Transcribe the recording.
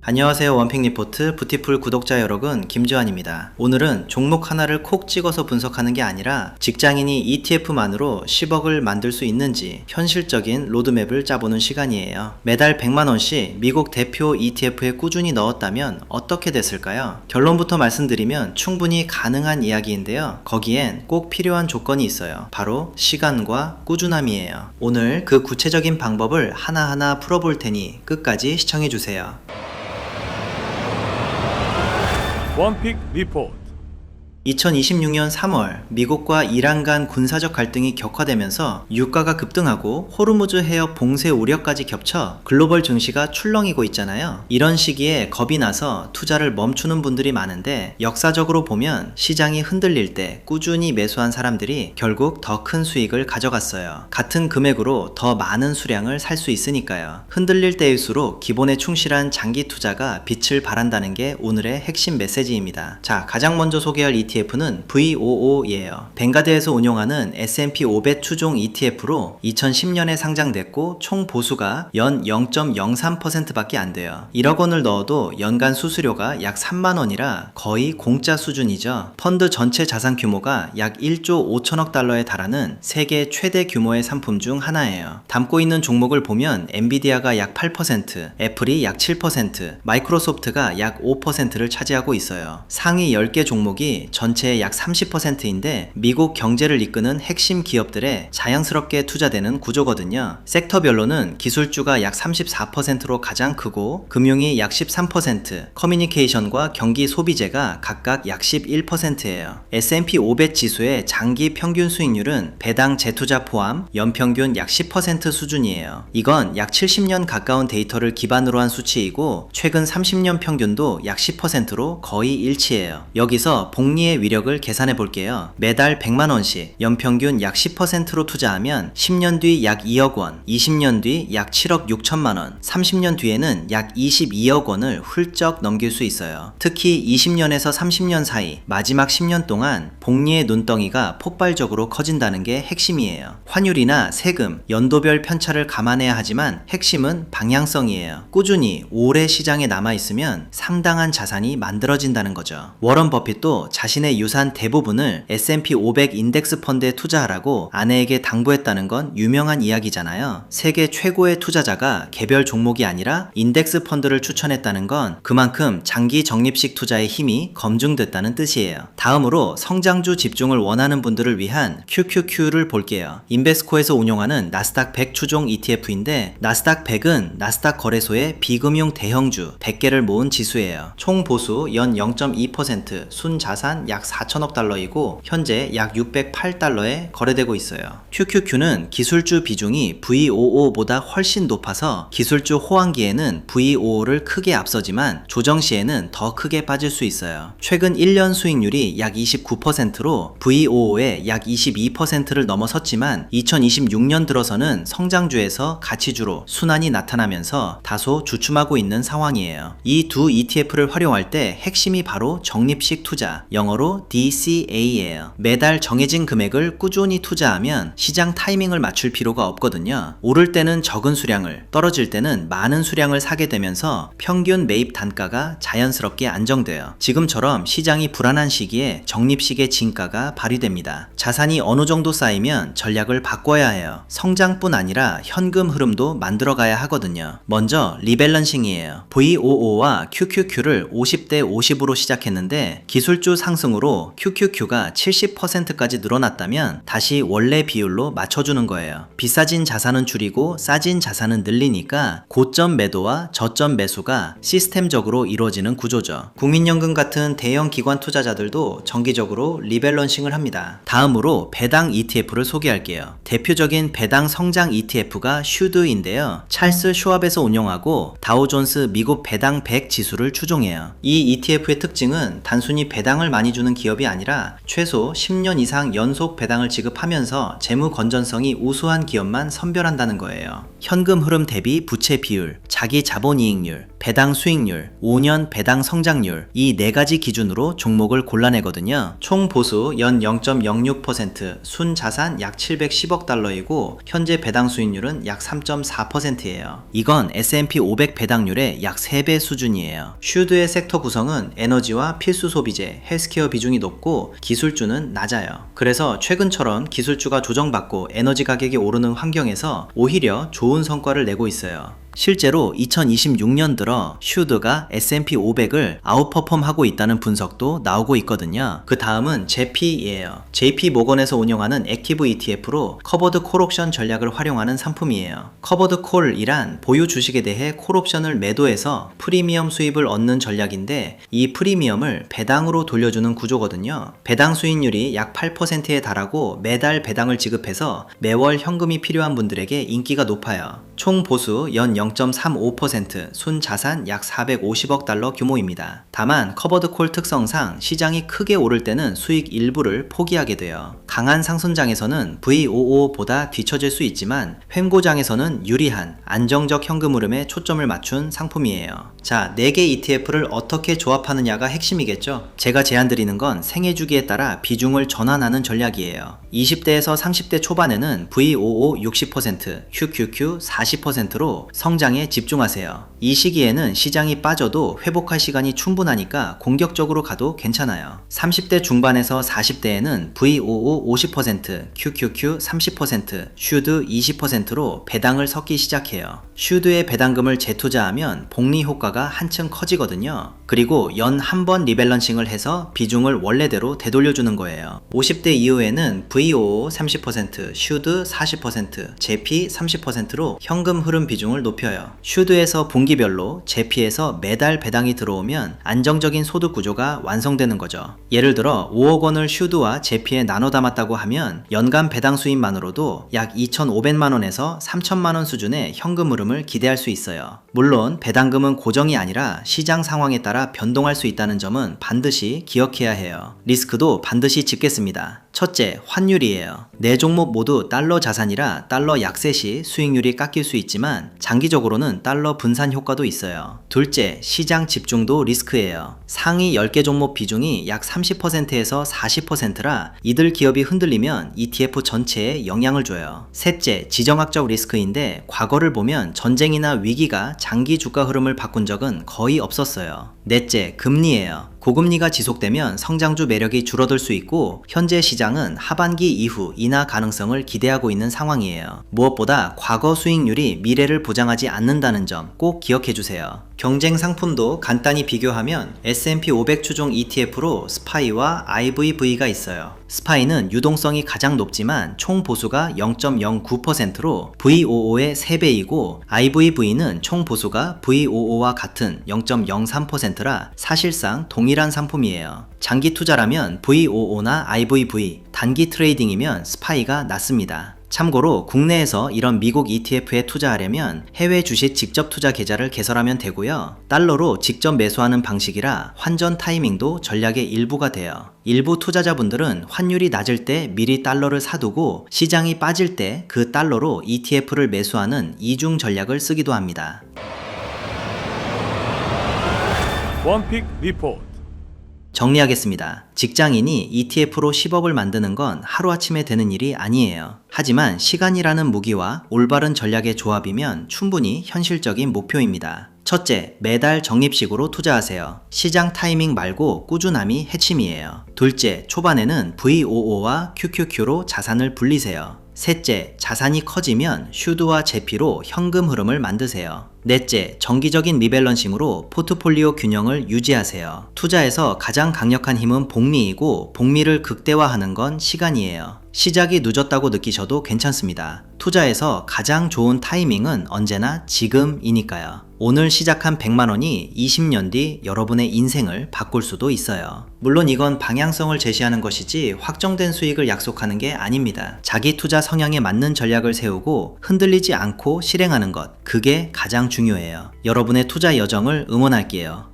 안녕하세요. 원픽리포트 부티풀 구독자 여러분, 김주환입니다. 오늘은 종목 하나를 콕 찍어서 분석하는 게 아니라 직장인이 ETF만으로 10억을 만들 수 있는지 현실적인 로드맵을 짜보는 시간이에요. 매달 100만원씩 미국 대표 ETF에 꾸준히 넣었다면 어떻게 됐을까요? 결론부터 말씀드리면 충분히 가능한 이야기인데요. 거기엔 꼭 필요한 조건이 있어요. 바로 시간과 꾸준함이에요. 오늘 그 구체적인 방법을 하나하나 풀어볼 테니 끝까지 시청해주세요. 원픽 리포트. 2026년 3월 미국과 이란 간 군사적 갈등이 격화되면서 유가가 급등하고 호르무즈 해협 봉쇄 우려까지 겹쳐 글로벌 증시가 출렁이고 있잖아요. 이런 시기에 겁이 나서 투자를 멈추는 분들이 많은데 역사적으로 보면 시장이 흔들릴 때 꾸준히 매수한 사람들이 결국 더 큰 수익을 가져갔어요. 같은 금액으로 더 많은 수량을 살 수 있으니까요. 흔들릴 때일수록 기본에 충실한 장기 투자가 빛을 발한다는 게 오늘의 핵심 메시지입니다. 자, 가장 먼저 소개할 ETF는 VOO예요. 뱅가드에서 운용하는 S&P 500 추종 ETF로 2010년에 상장됐고 총 보수가 연 0.03% 밖에 안 돼요. 1억 원을 넣어도 연간 수수료가 약 3만 원이라 거의 공짜 수준이죠. 펀드 전체 자산 규모가 약 1조 5천억 달러에 달하는 세계 최대 규모의 상품 중 하나예요. 담고 있는 종목을 보면 엔비디아가 약 8%, 애플이 약 7%, 마이크로소프트가 약 5%를 차지하고 있어요. 상위 10개 종목이 전체의 약 30%인데 미국 경제를 이끄는 핵심 기업들에 자연스럽게 투자되는 구조거든요. 섹터별로는 기술주가 약 34%로 가장 크고 금융이 약 13%, 커뮤니케이션과 경기 소비재가 각각 약 11%예요. S&P 500 지수의 장기 평균 수익률은 배당 재투자 포함 연평균 약 10% 수준이에요. 이건 약 70년 가까운 데이터를 기반으로 한 수치이고 최근 30년 평균도 약 10%로 거의 일치해요. 여기서 복리의 위력을 계산해 볼게요. 매달 100만원씩 연평균 약 10%로 투자하면 10년 뒤 약 2억 원, 20년 뒤 약 7억 6천만원, 30년 뒤에는 약 22억 원을 훌쩍 넘길 수 있어요. 특히 20년에서 30년 사이 마지막 10년 동안 복리의 눈덩이가 폭발적으로 커진다는 게 핵심이에요. 환율이나 세금, 연도별 편차를 감안해야 하지만 핵심은 방향성이에요. 꾸준히 오래 시장에 남아있으면 상당한 자산이 만들어진다는 거죠. 워런 버핏도 자신의 유산 대부분을 S&P 500 인덱스 펀드에 투자하라고 아내에게 당부했다는 건 유명한 이야기잖아요. 세계 최고의 투자자가 개별 종목이 아니라 인덱스 펀드를 추천했다는 건 그만큼 장기 적립식 투자의 힘이 검증됐다는 뜻이에요. 다음으로 성장주 집중을 원하는 분들을 위한 QQQ를 볼게요. 인베스코에서 운용하는 나스닥 100 추종 ETF인데 나스닥 100은 나스닥 거래소의 비금융 대형주 100개를 모은 지수예요. 총 보수 연 0.2%, 순 자산 약 4천억 달러이고 현재 약 608달러에 거래되고 있어요. QQQ는 기술주 비중이 VOO보다 훨씬 높아서 기술주 호황기에는 VOO를 크게 앞서지만 조정 시에는 더 크게 빠질 수 있어요. 최근 1년 수익률이 약 29%로 VOO의 약 22%를 넘어섰지만 2026년 들어서는 성장주에서 가치주로 순환이 나타나면서 다소 주춤하고 있는 상황이에요. 이 두 ETF를 활용할 때 핵심이 바로 적립식 투자, 영어로 DCA예요. 매달 정해진 금액을 꾸준히 투자하면 시장 타이밍을 맞출 필요가 없거든요. 오를 때는 적은 수량을, 떨어질 때는 많은 수량을 사게 되면서 평균 매입 단가가 자연스럽게 안정돼요. 지금처럼 시장이 불안한 시기에 적립식의 진가가 발휘됩니다. 자산이 어느 정도 쌓이면 전략을 바꿔야 해요. 성장뿐 아니라 현금 흐름도 만들어가야 하거든요. 먼저 리밸런싱이에요. VOO와 QQQ를 50대 50으로 시작했는데 기술주 상승으로 QQQ가 70%까지 늘어났다면 다시 원래 비율로 맞춰주는 거예요. 비싸진 자산은 줄이고 싸진 자산은 늘리니까 고점 매도와 저점 매수가 시스템적으로 이루어지는 구조죠. 국민연금 같은 대형 기관 투자자들도 정기적으로 리밸런싱을 합니다. 다음으로 배당 ETF를 소개할게요. 대표적인 배당 성장 ETF가 슈드인데요. 찰스 슈왑에서 운영하고 다우존스 미국 배당 100 지수를 추종해요. 이 ETF의 특징은 단순히 배당을 많이 주는 배당해주는 기업이 아니라 최소 10년 이상 연속 배당을 지급하면서 재무 건전성이 우수한 기업만 선별한다는 거예요. 현금 흐름 대비 부채 비율, 자기 자본이익률, 배당 수익률, 5년 배당 성장률 이 4가지 기준으로 종목을 골라내거든요. 총 보수 연 0.06%, 순자산 약 710억 달러이고 현재 배당 수익률은 약 3.4%예요. 이건 S&P 500 배당률의 약 3배 수준이에요. 슈드의 섹터 구성은 에너지와 필수 소비재, 헬스케어 비중이 높고 기술주는 낮아요. 그래서 최근처럼 기술주가 조정받고 에너지 가격이 오르는 환경에서 오히려 좋은 성과를 내고 있어요. 실제로 2026년 들어 슈드가 S&P 500을 아웃퍼폼하고 있다는 분석도 나오고 있거든요. 그 다음은 JP예요. JP 모건에서 운영하는 액티브 ETF로 커버드 콜옵션 전략을 활용하는 상품이에요. 커버드 콜이란 보유 주식에 대해 콜옵션을 매도해서 프리미엄 수입을 얻는 전략인데 이 프리미엄을 배당으로 돌려주는 구조거든요. 배당 수익률이 약 8%에 달하고 매달 배당을 지급해서 매월 현금이 필요한 분들에게 인기가 높아요. 총 보수 연 0.35%, 순자산 약 450억 달러 규모입니다. 다만 커버드콜 특성상 시장이 크게 오를 때는 수익 일부를 포기하게 돼요. 강한 상승장에서는 VOO보다 뒤처질 수 있지만 횡보장에서는 유리한 안정적 현금 흐름에 초점을 맞춘 상품이에요. 자, 4개 ETF를 어떻게 조합하느냐가 핵심이겠죠? 제가 제안드리는 건 생애주기에 따라 비중을 전환하는 전략이에요. 20대에서 30대 초반에는 VOO 60%, QQQ 40%로 성장에 집중하세요. 이 시기에는 시장이 빠져도 회복할 시간이 충분하니까 공격적으로 가도 괜찮아요. 30대 중반에서 40대에는 VOO 50%, QQQ 30%, 슈드 20%로 배당을 섞기 시작해요. 슈드의 배당금을 재투자하면 복리 효과가 한층 커지거든요. 그리고 연 한 번 리밸런싱을 해서 비중을 원래대로 되돌려주는 거예요. 50대 이후에는 VOO 30%, 슈드 40%, JP 30%로 현금 흐름 비중을 높여요. 슈드에서 분기별로, JP에서 매달 배당이 들어오면 안정적인 소득 구조가 완성되는 거죠. 예를 들어 5억 원을 슈드와 JP에 나눠 담았다고 하면 연간 배당 수입만으로도 약 2,500만 원에서 3,000만 원 수준의 현금 흐름을 기대할 수 있어요. 물론 배당금은 고정이 아니라 시장 상황에 따라 변동할 수 있다는 점은 반드시 기억해야 해요. 리스크도 반드시 짚겠습니다. 첫째, 환율이에요. 4종목 모두 달러 자산이라 달러 약세 시 수익률이 깎일 수 있지만 장기적으로는 달러 분산 효과도 있어요. 둘째, 시장 집중도 리스크예요. 상위 10개 종목 비중이 약 30%에서 40%라 이들 기업이 흔들리면 ETF 전체에 영향을 줘요. 셋째, 지정학적 리스크인데 과거를 보면 전쟁이나 위기가 장기 주가 흐름을 바꾼 적은 거의 없었어요. 넷째, 금리예요. 고금리가 지속되면 성장주 매력이 줄어들 수 있고 현재 시장은 하반기 이후 인하 가능성을 기대하고 있는 상황이에요. 무엇보다 과거 수익률이 미래를 보장하지 않는다는 점 꼭 기억해 주세요. 경쟁 상품도 간단히 비교하면 S&P 500 추종 ETF로 스파이와 IVV가 있어요. 스파이는 유동성이 가장 높지만 총 보수가 0.09%로 VOO의 3배이고 IVV는 총 보수가 VOO와 같은 0.03%라 사실상 동일한 상품이에요. 장기 투자라면 VOO나 IVV, 단기 트레이딩이면 스파이가 낫습니다. 참고로 국내에서 이런 미국 ETF에 투자하려면 해외 주식 직접 투자 계좌를 개설하면 되고요. 달러로 직접 매수하는 방식이라 환전 타이밍도 전략의 일부가 돼요. 일부 투자자분들은 환율이 낮을 때 미리 달러를 사두고 시장이 빠질 때 그 달러로 ETF를 매수하는 이중 전략을 쓰기도 합니다. 원픽 리포트. 정리하겠습니다. 직장인이 ETF로 10억을 만드는 건 하루아침에 되는 일이 아니에요. 하지만 시간이라는 무기와 올바른 전략의 조합이면 충분히 현실적인 목표입니다. 첫째, 매달 적립식으로 투자하세요. 시장 타이밍 말고 꾸준함이 핵심이에요. 둘째, 초반에는 VOO와 QQQ로 자산을 불리세요. 셋째, 자산이 커지면 슈드와 제피로 현금 흐름을 만드세요. 넷째, 정기적인 리밸런싱으로 포트폴리오 균형을 유지하세요. 투자에서 가장 강력한 힘은 복리이고 복리를 극대화하는 건 시간이에요. 시작이 늦었다고 느끼셔도 괜찮습니다. 투자에서 가장 좋은 타이밍은 언제나 지금이니까요. 오늘 시작한 100만원이 20년 뒤 여러분의 인생을 바꿀 수도 있어요. 물론 이건 방향성을 제시하는 것이지 확정된 수익을 약속하는 게 아닙니다. 자기 투자 성향에 맞는 전략을 세우고 흔들리지 않고 실행하는 것, 그게 가장 중요해요. 여러분의 투자 여정을 응원할게요.